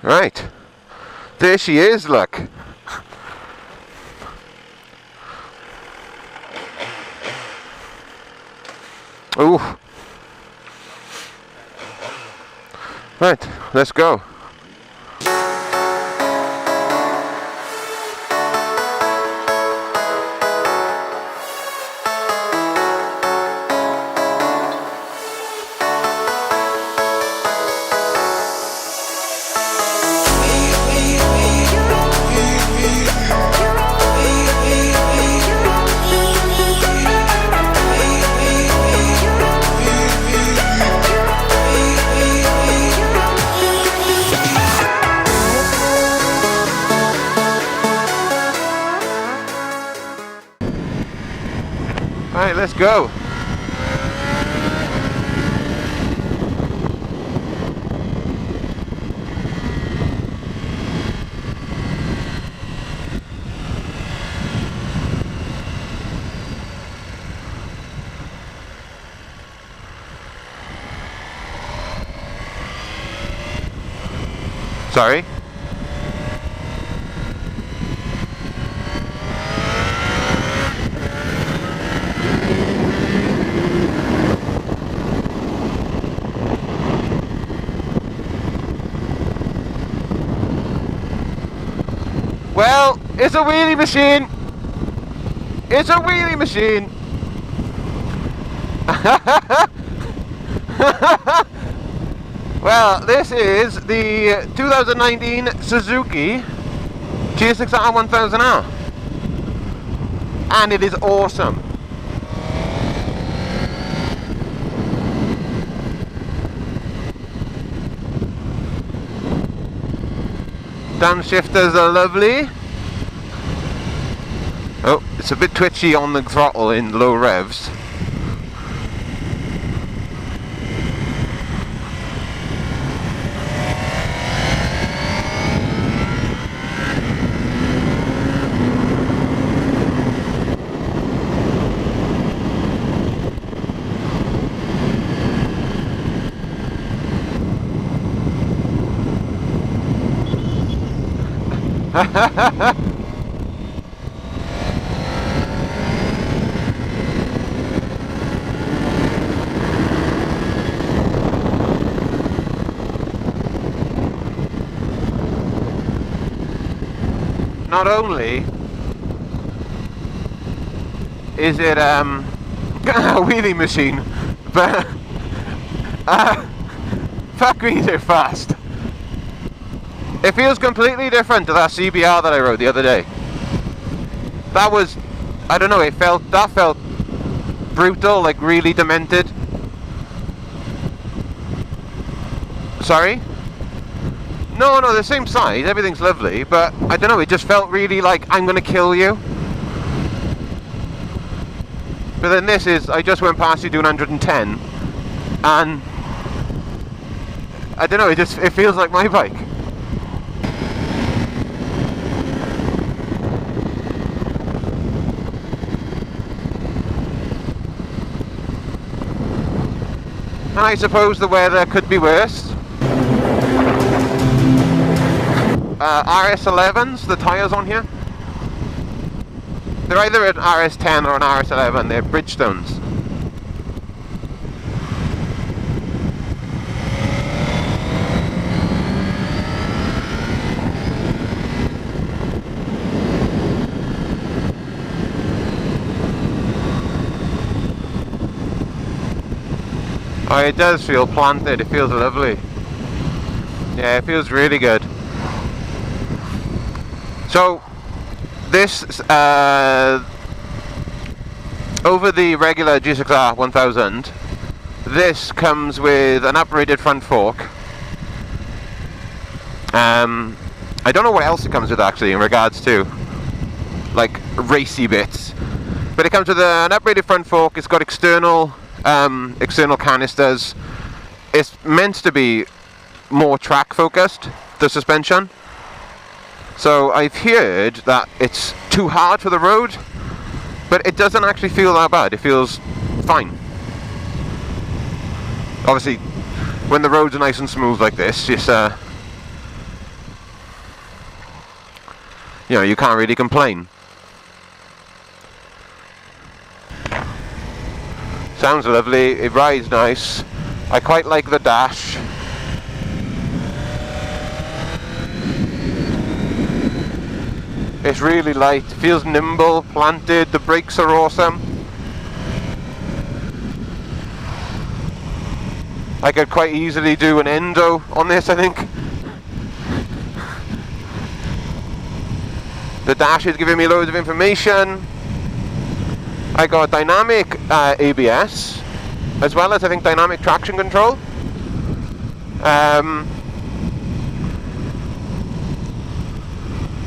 Right, there she is, look. Ooh. Right, let's go. Alright, let's go. Sorry? Well, it's a wheelie machine. It's a wheelie machine. Well, this is the 2019 Suzuki GSXR1000R. And it is awesome. Downshifters are lovely. Oh, it's a bit twitchy on the throttle in low revs. Not only is it a wheelie machine, but fuck me, they're fast. It feels completely different to that CBR that I rode the other day. That was, I don't know, that felt brutal, like really demented. Sorry? No, the same size, everything's lovely, but I don't know, it just felt really like, I'm gonna kill you. But then this is, I just went past you doing 110, and I don't know, it feels like my bike. And I suppose the weather could be worse. RS11s, the tyres on here. They're either an RS10 or an RS11, they're Bridgestones. Oh, it does feel planted, it feels lovely. Yeah, it feels really good. So, this, over the regular GSXR1000, this comes with an uprated front fork. I don't know what else it comes with actually in regards to, like, racy bits. But it comes with an uprated front fork, it's got external canisters. It's meant to be more track focused, the suspension. So I've heard that it's too hard for the road, but it doesn't actually feel that bad. It feels fine. Obviously, when the roads are nice and smooth like this, you know, you can't really complain. Sounds lovely, it rides nice. I quite like the dash. It's really light, feels nimble, planted, the brakes are awesome. I could quite easily do an endo on this, I think. The dash is giving me loads of information. I got dynamic ABS, as well as I think dynamic traction control.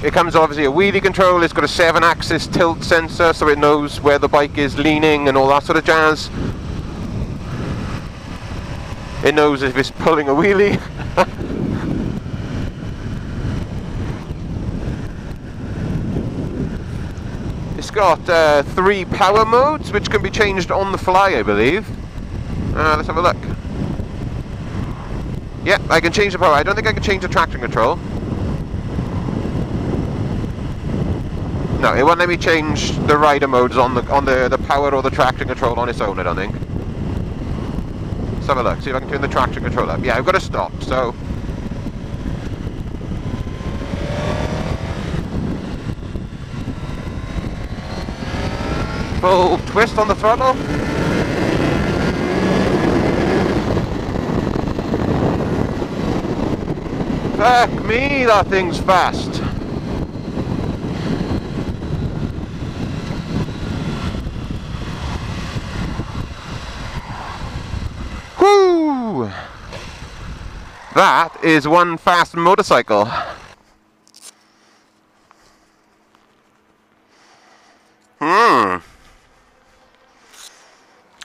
It comes obviously a wheelie control. It's got a 7-axis tilt sensor, so it knows where the bike is leaning and all that sort of jazz. It knows if it's pulling a wheelie. It's got 3 power modes, which can be changed on the fly, I believe. Let's have a look. Yeah, I can change the power. I don't think I can change the traction control. No, it won't let me change the rider modes on the power or the traction control on its own, I don't think. Let's have a look, see if I can turn the traction control up. Yeah, I've got to stop, so... Full twist on the throttle. Fuck me, that thing's fast. Woo! That is one fast motorcycle.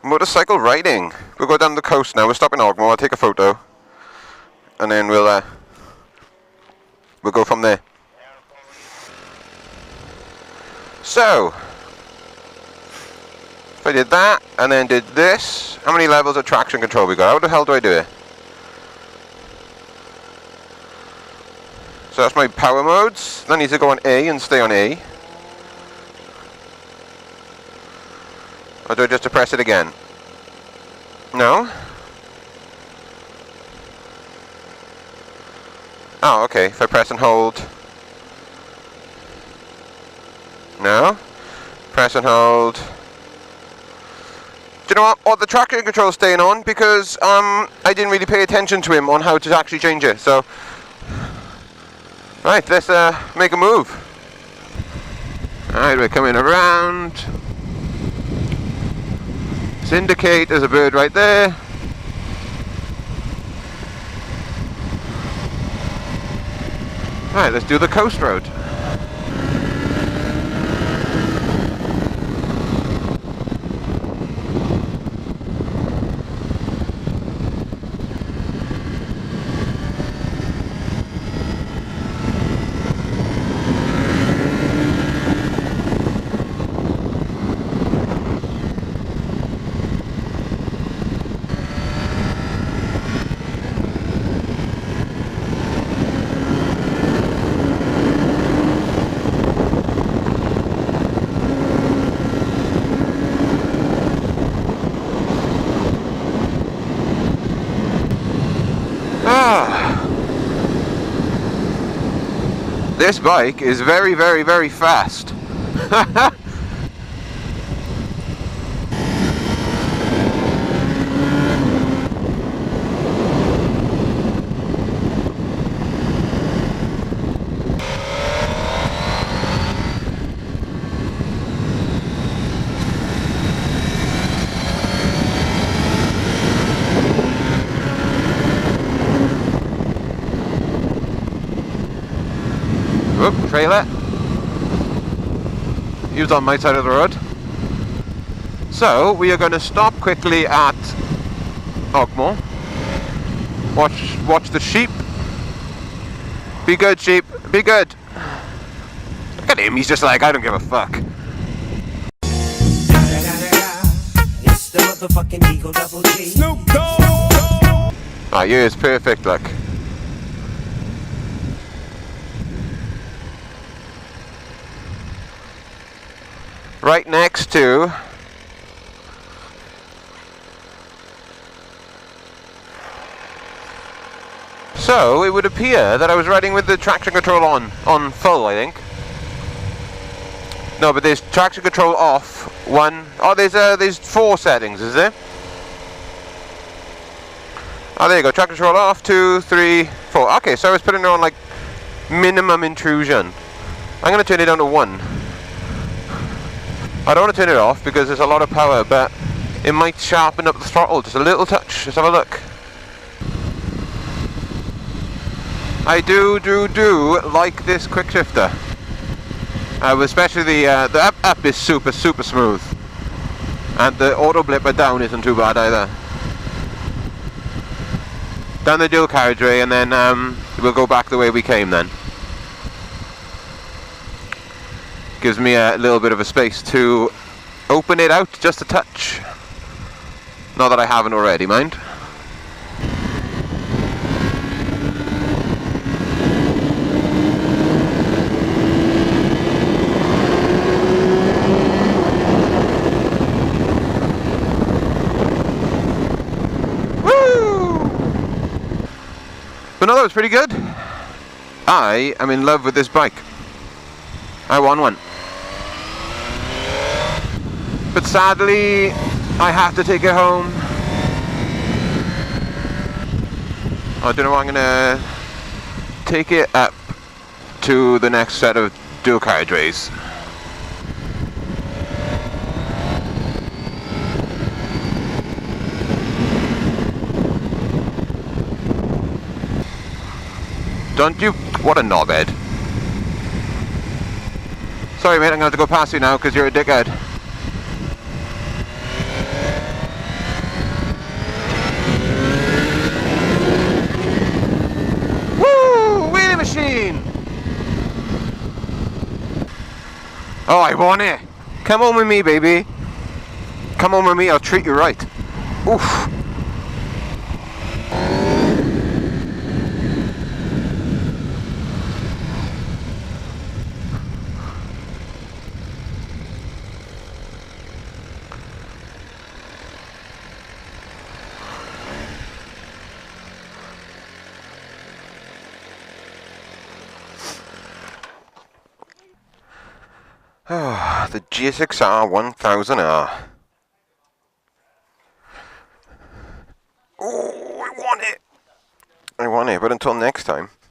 Motorcycle riding. We'll go down the coast now. We're stopping Ogmore. I'll take a photo, and then we'll go from there. So, if I did that and then did this, how many levels of traction control we got? How the hell do I do it? So that's my power modes. I need to go on A and stay on A. Or do I just press it again? No? Oh, okay. If I press and hold. No? Press and hold. Do you know what? Oh, the traction control is staying on because I didn't really pay attention to him on how to actually change it. So, right, let's make a move. Alright, we're coming around. Let's indicate there's a bird right there. Alright, let's do the coast road. This bike is very, very, very fast. Whoop, trailer. He was on my side of the road. So, we are going to stop quickly at Ogmore. Watch the sheep. Be good, sheep. Be good. Look at him, he's just like, I don't give a fuck. It's the motherfucking Eagle Double G. Snoop Dogg. Ah, yeah, it's perfect, look. right next to so it would appear that I was riding with the traction control on full, I think. No, but there's traction control off. There's 4 settings, is there? Oh, there you go. Traction control off, 2, 3, 4. Okay, so I was putting it on like minimum intrusion. I'm going to turn it down to 1. I don't want to turn it off because there's a lot of power, but it might sharpen up the throttle just a little touch. Let's have a look. I do like this quick shifter. Especially the up is super smooth. And the auto blipper down isn't too bad either. Down the dual carriageway and then we'll go back the way we came then. Gives me a little bit of a space to open it out just a touch. Not that I haven't already, mind. But no, that was pretty good. I am in love with this bike. I want one. But sadly, I have to take it home. I don't know how I'm gonna take it up to the next set of dual carriageways. Don't you? What a knobhead. Sorry mate, I'm going to have to go past you now because you're a dickhead. Woo! Wheelie machine! Oh, I want it! Come home with me, baby. Come home with me, I'll treat you right. Oof. Oh, the GSXR1000R. Oh, I want it! I want it, but until next time.